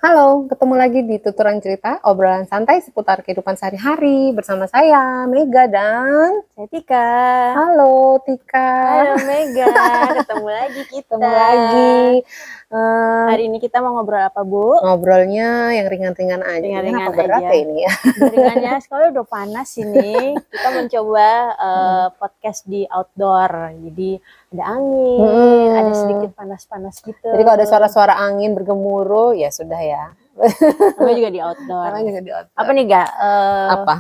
Halo, ketemu lagi di Tuturan Cerita, obrolan santai seputar kehidupan sehari-hari bersama saya, Mega dan Saya Tika. halo Tika. Halo Mega, ketemu lagi kita. Ketemu lagi. Hari ini kita mau ngobrol apa, Bu? Ngobrolnya yang ringan-ringan aja. Ringan-ringan Kenapa berat aja. ya ini ya? Ringannya, sekolah udah panas ini. Kita mencoba podcast di outdoor. Jadi ada angin, ada sedikit panas-panas gitu. Jadi kalau ada suara-suara angin bergemuruh, ya sudah ya. Namanya juga di outdoor. Namanya juga di outdoor. Apa nih, Ga? Apa?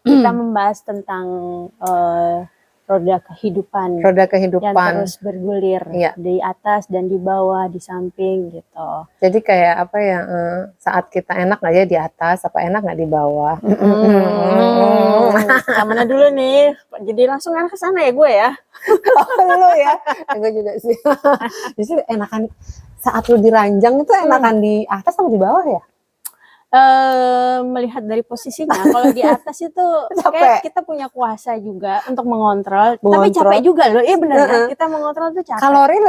Kita membahas tentang roda kehidupan. Roda Yang kehidupan. terus bergulir Iya. di atas dan di bawah, di samping gitu. Jadi kayak apa ya? Saat kita enak nggak ya di atas, apa enak nggak di bawah? Yang mana dulu nih? Jadi langsung kan ke sana ya gue ya. Lu ya, gue juga sih. Jadi enakan saat lu diranjang itu enakan di atas atau di bawah ya? Melihat dari posisinya, kalau di atas itu Capek. kayak kita punya kuasa juga untuk mengontrol, tapi Mengontrol. capek juga loh. Iya benar kan? Kita mengontrol tuh capek. Kalori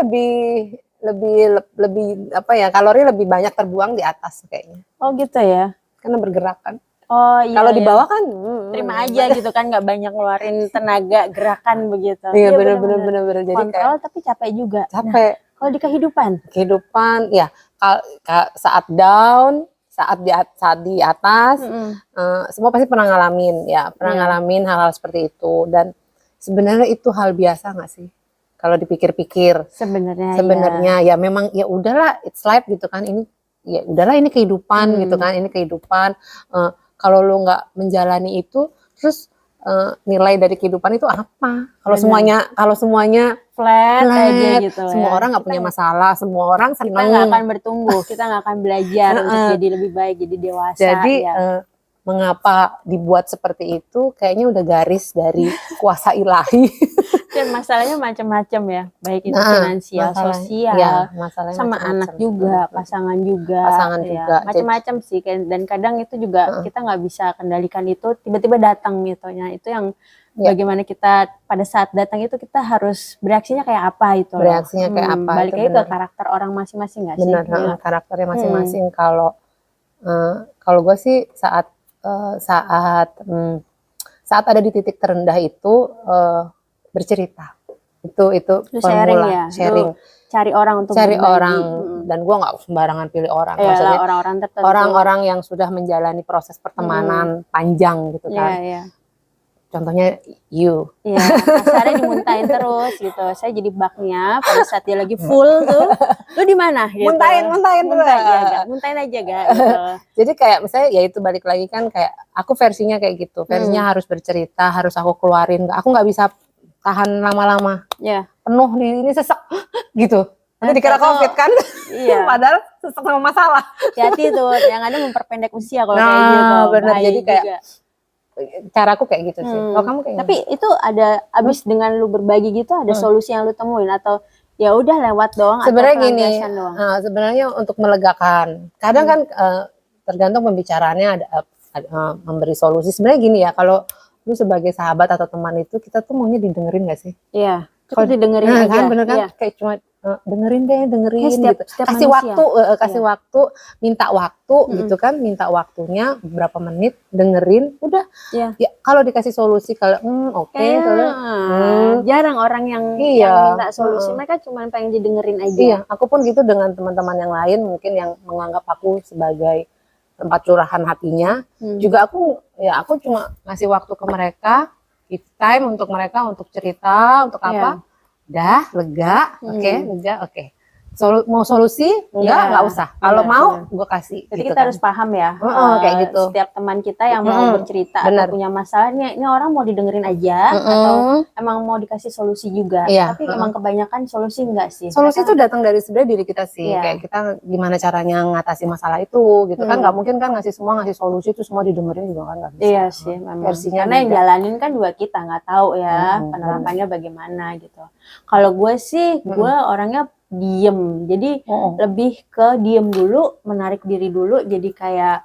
lebih apa ya? Kalori lebih banyak terbuang di atas kayaknya. Oh gitu ya. Karena bergerak kan. Oh iya. Kalau di iya. bawah kan terima aja gitu kan, nggak banyak ngeluarin tenaga gerakan begitu. Iya bener. Jadi Kontrol tapi capek juga. capek. Kalau di Kehidupan ya saat down, saat di atas, semua pasti pernah ngalamin ya, ngalamin hal-hal seperti itu. Dan sebenarnya itu hal biasa nggak sih? Kalau dipikir-pikir, sebenarnya ya memang ya udahlah, it's life gitu kan. Ini ya udahlah, ini kehidupan gitu kan, ini kehidupan. Kalau lu nggak menjalani itu, terus nilai dari kehidupan itu apa? Kalau semuanya flat aja gitu. Semua orang nggak punya masalah, semua orang senang. Kita nggak akan bertumbuh, kita nggak akan belajar untuk jadi lebih baik, jadi dewasa. Jadi ya. Mengapa dibuat seperti itu? Kayaknya udah garis dari kuasa ilahi. Dan masalahnya macam-macam ya, baik itu finansial, sosial, ya, sama anak juga, pasangan juga, macam-macam sih. Dan kadang itu juga kita nggak bisa kendalikan itu, tiba-tiba datang gitu. Nah itu yang bagaimana kita pada saat datang itu kita harus bereaksinya kayak apa itu. Bereaksinya kayak apa? Balik lagi ke karakter orang masing-masing nggak sih? Benar, karakternya masing-masing. Kalau gue sih saat ada di titik terendah itu bercerita. Itu formula sharing. Cari orang untuk dan gue nggak sembarangan pilih orang. Maksudnya orang-orang tertentu. Orang-orang yang sudah menjalani proses pertemanan panjang gitu kan. Contohnya you. Iya, kasarnya dimuntahin terus gitu. Saya jadi baknya pada saat dia lagi full tuh. Lu di mana gitu. Muntahin aja gak gitu. Jadi kayak misalnya ya itu balik lagi kan, kayak aku versinya kayak gitu. Versinya harus bercerita, harus aku keluarin. Aku nggak bisa tahan lama-lama. Penuh ini sesek gitu. Nanti dikira COVID kan. Iya. Padahal sesek sama masalah. Hati tuh, yang ada memperpendek usia kalau kayak gitu. Benar. Jadi kayak caraku kayak gitu sih. Kalau kamu kayak tapi itu ada abis dengan lu berbagi gitu, ada solusi yang lu temuin atau ya udah lewat doang? Sebenarnya gini, sebenarnya untuk melegakan. Kadang kan tergantung pembicaraannya ada memberi solusi. Sebenarnya gini ya, kalau lu sebagai sahabat atau teman itu, kita tuh maunya didengerin nggak sih? Iya. Kalau didengerin aja. Kan bener kan? Kayak cuma dengerin setiap gitu. Kasih manusia. waktu, minta waktu gitu kan, minta waktunya beberapa menit, dengerin, udah. Ya kalau dikasih solusi kalau jarang orang yang minta solusi, mereka cuma pengen didengerin aja. Iya, aku pun gitu dengan teman-teman yang lain mungkin yang menganggap aku sebagai tempat curahan hatinya. Juga aku cuma ngasih waktu ke mereka, give time untuk mereka untuk cerita, untuk apa. Udah, lega, oke. Mau solusi? Nggak usah. Kalau mau, gue kasih. Jadi gitu kita harus paham ya, kayak gitu. Setiap teman kita yang mau bercerita atau punya masalah, ini orang mau didengerin aja, atau emang mau dikasih solusi juga. Tapi emang kebanyakan solusi enggak sih? Solusi itu datang dari sebenarnya diri kita sih. Kayak kita gimana caranya ngatasi masalah itu, gitu kan. Nggak mungkin kan ngasih solusi itu semua didengerin juga kan nggak bisa. Iya sih, memang. Karena yang jalanin kan juga kita nggak tahu ya penerapannya bagaimana gitu. Kalau gue sih, gue orangnya diem, jadi lebih ke diem dulu, menarik diri dulu, jadi kayak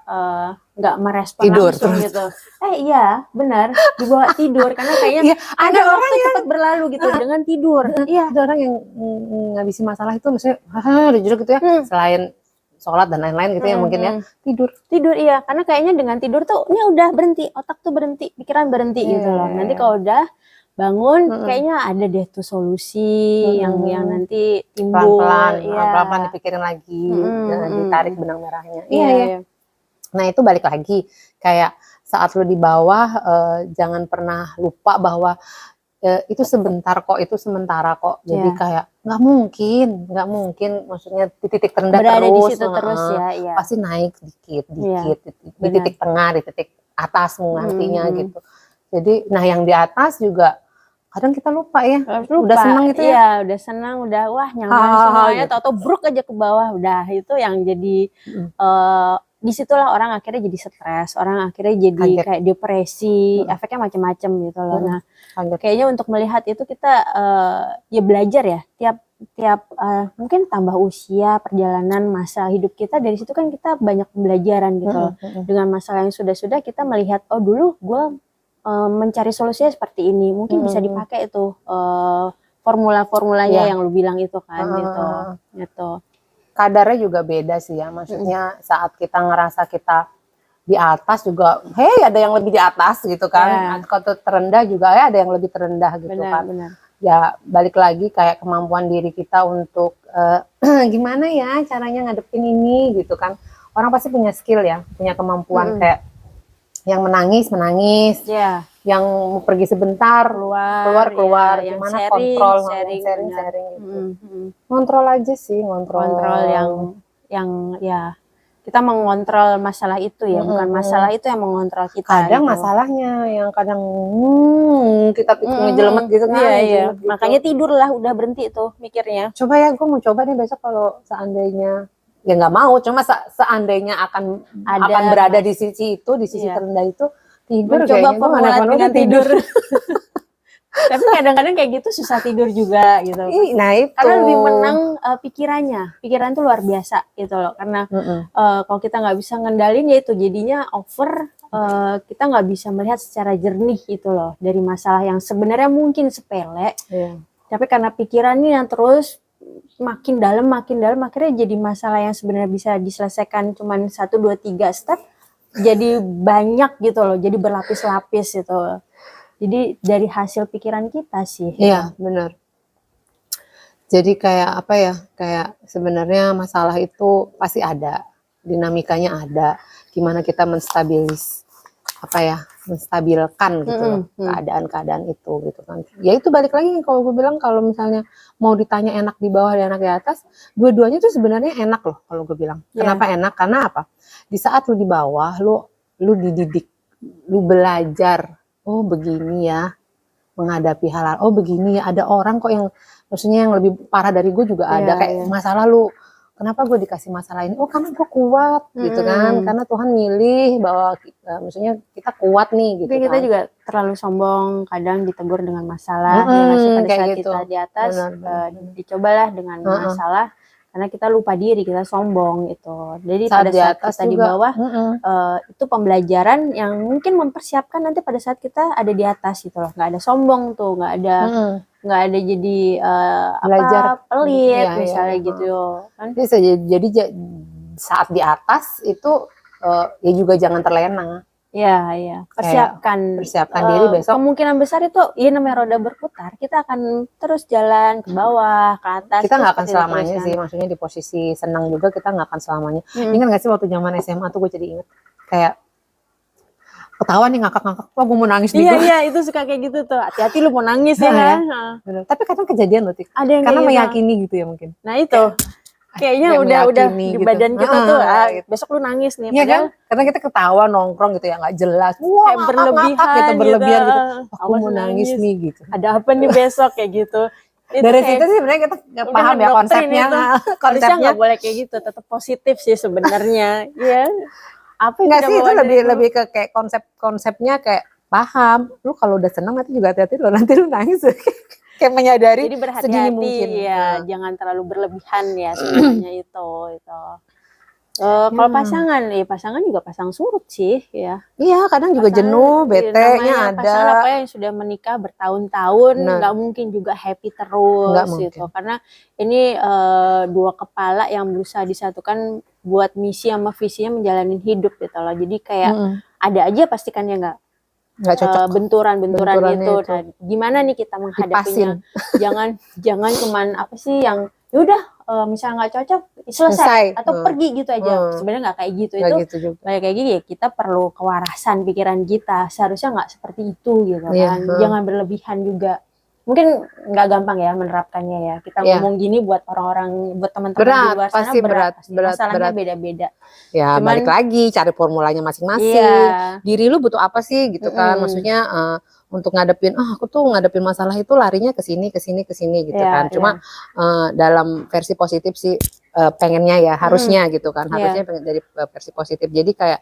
nggak merespon tidur langsung gitu. Iya benar, dibawa tidur karena kayaknya ada orang yang cepat berlalu gitu dengan tidur. Ada orang yang ngabisin masalah itu misalnya udah jeruk gitu ya, selain sholat dan lain-lain gitu ya mungkin ya, tidur iya, karena kayaknya dengan tidur tuh ini udah berhenti, otak tuh berhenti, pikiran berhenti gitu loh. Nanti kalau udah bangun kayaknya ada deh tuh solusi yang nanti timbul pelan-pelan dipikirin lagi, ditarik benang merahnya. Iya. Nah itu balik lagi kayak saat lu di bawah jangan pernah lupa bahwa itu sebentar kok, itu sementara kok. Jadi kayak nggak mungkin maksudnya di titik terendah berada terus, di situ terus ya. Pasti naik dikit di titik tengah, di titik atasmu nantinya gitu. Jadi nah yang di atas juga kadang kita lupa ya, udah senang gitu ya. Iya, udah senang, udah wah nyaman semuanya, gitu. tau-tau bruk aja ke bawah, udah itu yang jadi disitulah orang akhirnya jadi stres, orang akhirnya jadi kayak depresi, efeknya macam-macam gitu loh. Nah, kayaknya untuk melihat itu kita ya belajar ya, tiap mungkin tambah usia, perjalanan masa hidup kita, dari situ kan kita banyak pembelajaran gitu loh. Dengan masalah yang sudah-sudah kita melihat, oh dulu gue mencari solusinya seperti ini, mungkin bisa dipakai itu formula-formulanya yang lu bilang itu kan gitu. Kadarnya juga beda sih ya, maksudnya saat kita ngerasa kita di atas juga, hey ada yang lebih di atas gitu kan, kalau terendah juga ada yang lebih terendah gitu kan. Ya balik lagi kayak kemampuan diri kita untuk gimana ya caranya ngadepin ini gitu kan. Orang pasti punya skill ya, punya kemampuan kayak yang menangis, yang mau pergi sebentar keluar, yang gimana sharing, kontrol, sharing gitu. Ngontrol aja sih, ngontrol yang ya kita mengontrol masalah itu ya, bukan masalah itu yang mengontrol kita. Kadang gitu. masalahnya yang kadang kita ngejelemet gitu kan. Iya. Makanya tidurlah, udah berhenti tuh mikirnya. Coba ya, gue mau coba nih besok kalau seandainya ya nggak mau, cuma seandainya akan berada di sisi itu, di sisi terendah itu, tidur coba kayaknya dengan tidur. Tapi kadang-kadang kayak gitu susah tidur juga gitu. Nah itu. Karena lebih menang pikiran tuh luar biasa gitu loh. Karena kalau kita nggak bisa ngendalin ya itu jadinya over. Kita nggak bisa melihat secara jernih gitu loh dari masalah yang sebenarnya mungkin sepele. Tapi karena pikirannya yang terus makin dalam akhirnya jadi masalah yang sebenarnya bisa diselesaikan cuman 1, 2, 3 step jadi banyak gitu loh, jadi berlapis-lapis gitu. Jadi dari hasil pikiran kita sih. Iya, benar. Jadi kayak apa ya, kayak sebenarnya masalah itu pasti ada, dinamikanya ada, gimana kita menstabilkan gitu loh keadaan-keadaan itu gitu kan. Ya itu balik lagi kalau gue bilang, kalau misalnya mau ditanya enak di bawah dan enak di atas, dua-duanya tuh sebenarnya enak loh kalau gue bilang. Kenapa enak? Karena apa? Di saat lu di bawah, lu dididik, lu belajar, oh begini ya menghadapi hal-hal, oh begini ya ada orang kok yang maksudnya yang lebih parah dari gue juga ada, kayak masalah lu. Kenapa gue dikasih masalah ini? Oh karena gue kuat gitu kan, karena Tuhan milih bahwa maksudnya kita kuat nih gitu. Tapi kita juga terlalu sombong, kadang ditegur dengan masalah, pada saat gitu. Kita di atas, dicobalah dengan masalah, karena kita lupa diri, kita sombong itu. Jadi saat pada saat kita juga di bawah, itu pembelajaran yang mungkin mempersiapkan nanti pada saat kita ada di atas gitu loh. Nggak ada sombong tuh, nggak ada jadi pelit misalnya gitu kan. Jadi saat di atas itu ya juga jangan terlena. Iya. Persiapkan diri besok. Kemungkinan besar itu ya namanya roda berputar, kita akan terus jalan ke bawah, ke atas. Kita nggak akan selamanya sih, maksudnya di posisi senang juga kita nggak akan selamanya. Ingat nggak sih waktu zaman SMA tuh gue jadi inget kayak ketawa nih ngakak-ngakak, wah gue mau nangis nih. Iya itu suka kayak gitu tuh, hati-hati lu mau nangis ya kan. Tapi kadang kejadian loh, ada yang karena meyakini gitu ya mungkin. Nah itu kayaknya udah di badan gitu. Kita tuh besok lu nangis nih. Iya kan? Karena kita ketawa nongkrong gitu ya nggak jelas. Wah kayak berlebihan gitu. Aku mau nangis nih gitu. Ada apa nih besok kayak gitu. Dari situ sih sebenarnya kita paham ya konsepnya. Harusnya nggak boleh kayak gitu, tetap positif sih sebenarnya. Iya. Apa nggak sih itu lebih ke kayak konsepnya kayak paham. Lu kalau udah senang nanti juga hati-hati lo, nanti lu nangis. Kayak menyadari sedini mungkin ya, jangan terlalu berlebihan ya sebenarnya itu. Kalau pasangan juga pasang surut sih ya. Iya kadang juga jenuh, bete-nya ada. Pasangan apa yang sudah menikah bertahun-tahun nggak mungkin juga happy terus gitu. Karena ini dua kepala yang berusaha disatukan buat misi sama visinya menjalani hidup gitu loh. Jadi kayak ada aja pastikan ya nggak cocok. benturan-benturan gitu. Itu. Nah, gimana nih kita menghadapinya? jangan cuman apa sih yang yaudah misalnya nggak cocok selesai atau pergi gitu aja. Sebenarnya nggak kayak gitu. Itu gitu kayak gini ya, kita perlu kewarasan pikiran kita. Seharusnya nggak seperti itu gitu kan. Jangan berlebihan juga. Mungkin nggak gampang ya menerapkannya ya. Kita ngomong gini buat orang-orang, buat teman-teman di luar sana berat. Masalahnya beda-beda. Ya, cuman, balik lagi cari formulanya masing-masing. Diri lu butuh apa sih gitu kan? Maksudnya untuk ngadepin, aku tuh ngadepin masalah itu larinya ke sini gitu kan. Cuma dalam versi positif sih pengennya ya, harusnya gitu kan. Harusnya pengen dari versi positif. Jadi kayak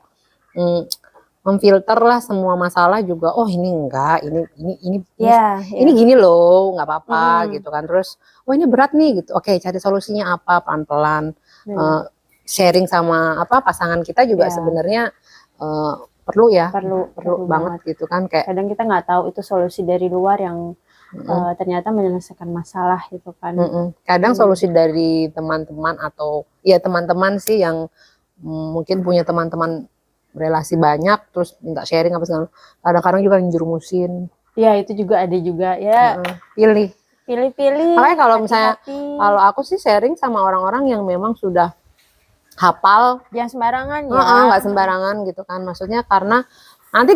memfilter lah semua masalah juga. Oh ini enggak, ini gini loh, nggak apa-apa gitu kan. Terus, ini berat nih gitu. Oke, cari solusinya apa pelan-pelan. Sharing sama pasangan kita juga sebenarnya perlu banget gitu kan. Kayak kadang kita nggak tahu itu solusi dari luar yang ternyata menyelesaikan masalah gitu kan. Kadang solusi dari teman-teman atau ya teman-teman sih yang mungkin punya teman-teman relasi banyak terus minta sharing apa segala, kadang-kadang juga njurumusin. Ya itu juga ada juga ya. Pilih. Makanya kalau misalnya kalau aku sih sharing sama orang-orang yang memang sudah hafal, jangan sembarangan ya. Nggak sembarangan gitu kan, maksudnya karena nanti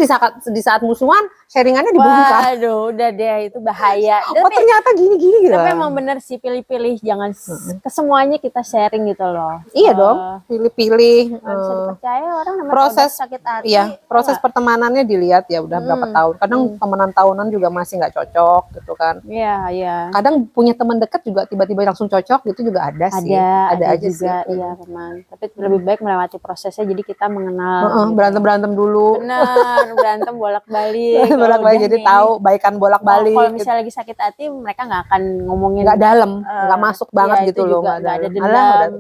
di saat musuhan sharingannya dibongkar. Waduh, udah deh itu bahaya. Tapi ternyata gini gitu. Tapi emang bener sih pilih-pilih, jangan ke semuanya kita sharing gitu loh. Iya dong, pilih-pilih. Bisa dipercaya orang namanya proses sakit hati. Iya, proses pertemanannya dilihat ya udah berapa tahun. Kadang temenan tahunan juga masih nggak cocok gitu kan. Iya. Kadang punya teman dekat juga tiba-tiba langsung cocok gitu juga ada sih. Ada aja juga, sih. Iya memang. Tapi lebih baik melewati prosesnya jadi kita mengenal. Berantem dulu. Benar, berantem bolak-balik. Jadi tahu baikan bolak-balik. Kalau misalnya lagi sakit hati mereka nggak akan ngomongin. Nggak dalam, nggak masuk banget gitu loh. Nggak ada dendam.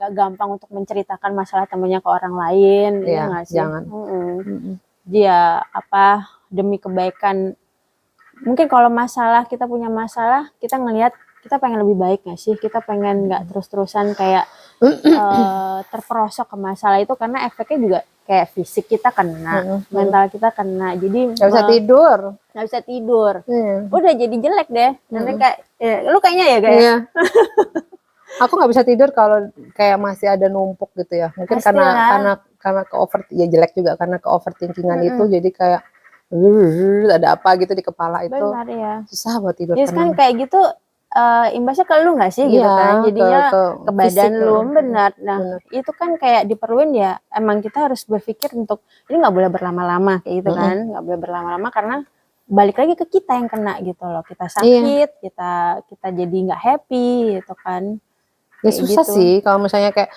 Nggak gampang untuk menceritakan masalah temannya ke orang lain. Iya nggak sih? Jangan. Dia demi kebaikan. Mungkin kalau kita punya masalah, kita ngelihat kita pengen lebih baik nggak sih? Kita pengen nggak terus-terusan kayak terperosok ke masalah itu, karena efeknya juga kayak fisik kita kena, mental kita kena, jadi nggak bisa tidur. Udah jadi jelek deh. Nanti kayak lu kayaknya ya kayak. Iya. Aku nggak bisa tidur kalau kayak masih ada numpuk gitu ya. Mungkin karena ke jelek juga karena ke overthinkingan itu, jadi kayak ada apa gitu di kepala itu. Benar ya. Susah buat tidur. Jadi kan kayak gitu imbasnya ke lu nggak sih gitu kan, jadinya ke badan lu. Benar. Nah itu kan kayak diperluin ya, emang kita harus berpikir untuk ini nggak boleh berlama-lama kayak gitu kan, nggak boleh berlama-lama karena balik lagi ke kita yang kena gitu loh, kita sakit, kita jadi nggak happy gitu kan. Ya susah gitu sih kalau misalnya kayak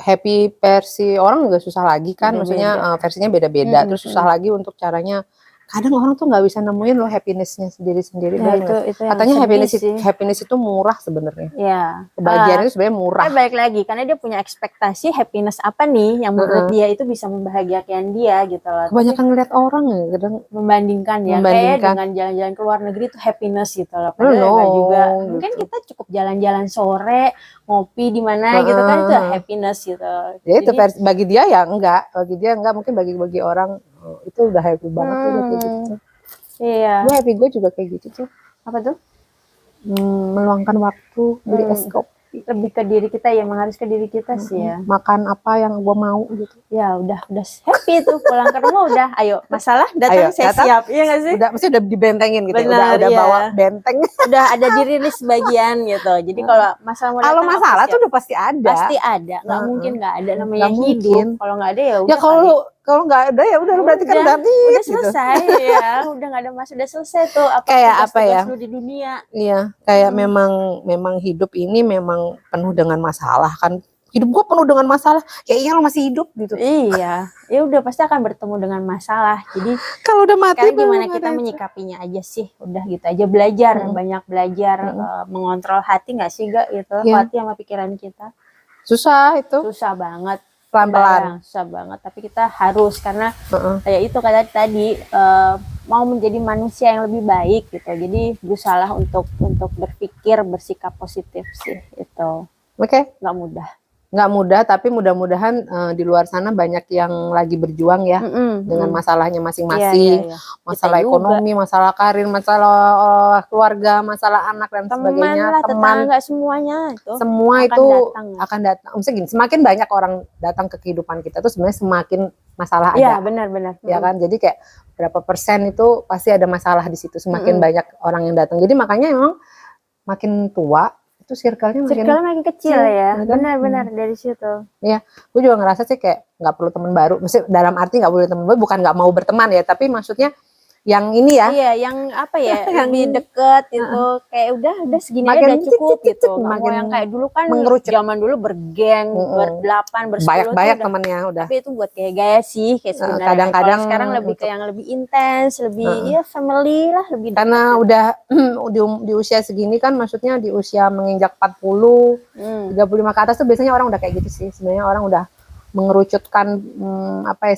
happy versi orang juga susah lagi kan, maksudnya versinya beda-beda, terus susah lagi untuk caranya. Kadang orang tuh nggak bisa nemuin loh happinessnya sendiri-sendiri. Ya, itu katanya happiness itu murah sebenarnya. Ya. Kebahagiaan itu sebenarnya murah. Baik lagi karena dia punya ekspektasi happiness apa nih yang menurut dia itu bisa membahagiakan dia gitu loh. Kebanyakan ngeliat orang ya kadang membandingkan kayak dengan jalan-jalan ke luar negeri itu happiness gitu loh. Padahal juga mungkin kita cukup jalan-jalan sore, ngopi di mana gitu kan, itu happiness gitu. Ya itu bagi dia ya enggak, mungkin bagi orang itu udah happy banget tuh kayak gitu. Iya. Gue happy, gue juga kayak gitu tuh. Apa tuh? Meluangkan waktu, beli es kopi. Lebih ke diri kita ya, emang harus ke diri kita sih ya. Makan apa yang gue mau gitu. Ya udah happy tuh, pulang ke rumah udah, ayo masalah datang saya siap, iya nggak sih? Udah dibentengin gitu. Benar, udah bawa benteng. Udah ada dirilis sebagian gitu. Jadi kalau masalah tuh udah pasti ada. Pasti ada, nggak mungkin nggak ada, namanya hidup. Kalau nggak ada ya udah. Ya kalau nggak ada ya udah berarti kan udah selesai ya. Udah nggak ada udah selesai tuh. Kayak apa ya? Lu di dunia. Iya, kayak memang hidup ini memang penuh dengan masalah kan. Hidup gua penuh dengan masalah. Ya iya, lo masih hidup gitu. Iya. Ya udah pasti akan bertemu dengan masalah. Jadi kalau udah mati gimana kita menyikapinya aja sih. Udah gitu aja, belajar, banyak belajar mengontrol hati nggak sih gak gitu. Hati sama pikiran kita. Susah itu. Susah banget. Pelan-pelan. Susah banget, tapi kita harus karena ya itu kata tadi mau menjadi manusia yang lebih baik gitu. Jadi berusaha untuk berpikir, bersikap positif sih itu. Oke. Nggak mudah. nggak mudah, tapi mudah-mudahan di luar sana banyak yang lagi berjuang ya dengan masalahnya masing-masing, masalah ekonomi, masalah karir, masalah keluarga, masalah anak dan sebagainya, teman, tetangga semuanya itu semua itu akan datang. Misalnya gini, semakin banyak orang datang ke kehidupan kita tuh sebenarnya semakin masalah ada. Iya, benar-benar. Ya kan, jadi kayak berapa persen itu pasti ada masalah di situ. Semakin banyak orang yang datang. Jadi makanya emang makin tua itu circle-nya makin kecil ya. Benar-benar dari situ. Iya, gue juga ngerasa sih kayak nggak perlu teman baru. Maksudnya dalam arti nggak perlu teman baru, bukan nggak mau berteman ya, tapi maksudnya yang ini ya. Iya, yang apa ya, lebih deket gitu. Kayak udah segini aja udah cukup gitu. Nggak mau yang kayak dulu kan zaman dulu bergeng, berdelapan, bersepuluh. Banyak temannya udah. Tapi itu buat kayak gaya sih, kayak sebenarnya. Kadang-kadang sekarang lebih kayak yang lebih intens, lebih ya family lah, lebih deket. Karena udah di usia segini kan, maksudnya di usia menginjak 40, 35 ke atas tuh biasanya orang udah kayak gitu sih. Sebenarnya orang udah mengerucutkan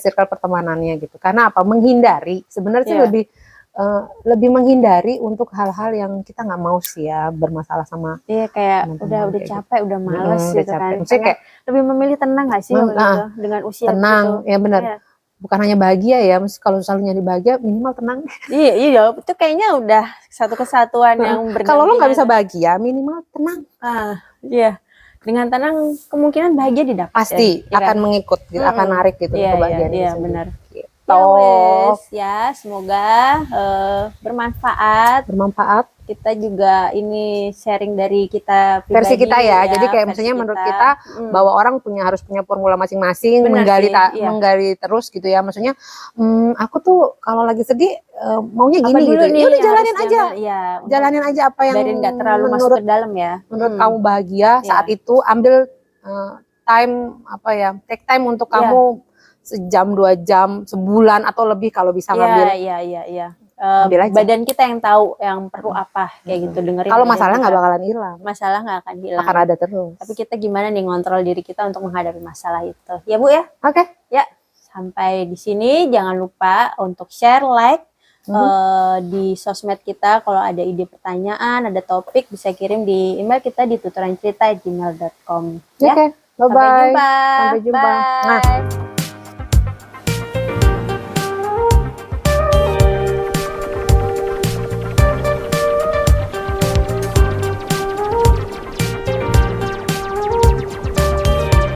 circle pertemanannya gitu. Karena apa? Menghindari. Sebenarnya sih lebih menghindari untuk hal-hal yang kita nggak mau sih ya, bermasalah sama. Iya, kayak udah capek, udah males gitu kan. Maksudnya kayak lebih memilih tenang nggak sih gitu, dengan usia tenang gitu. Ya benar. Iya. Bukan hanya bahagia ya, mesti kalau selalu nyari bahagia minimal tenang. Iya, itu kayaknya udah satu kesatuan yang bergantian. Kalau lo nggak bisa bahagia, minimal tenang. Iya. Dengan tenang kemungkinan bahagia didapat. Pasti ya, akan mengikut, gitu, akan narik gitu kebahagiaan. Iya, benar. Gitu. Ya, semoga bermanfaat. Kita juga ini sharing dari kita pribadi, versi kita ya. Jadi kayak misalnya menurut kita bahwa orang harus punya formula masing-masing, menggali terus gitu ya. Maksudnya aku tuh kalau lagi sedih maunya gini gitu. Ya udah jalanin aja. Jalanin aja apa yang nggak terlalu masuk ke dalam ya. Menurut kamu bahagia saat itu, ambil take time untuk kamu sejam, 2 jam, sebulan atau lebih kalau bisa ngambil. Iya. Badan kita yang tahu yang perlu apa kayak gitu, dengerin. Kalau masalah nggak bakalan hilang. Masalah nggak akan hilang. Akan ada terus. Tapi kita gimana nih ngontrol diri kita untuk menghadapi masalah itu. Ya Bu ya. Oke. Ya, sampai di sini jangan lupa untuk share, like di sosmed kita. Kalau ada ide pertanyaan, ada topik bisa kirim di email kita di tuturancerita@gmail.com. Oke. Bye bye. Sampai jumpa. Bye.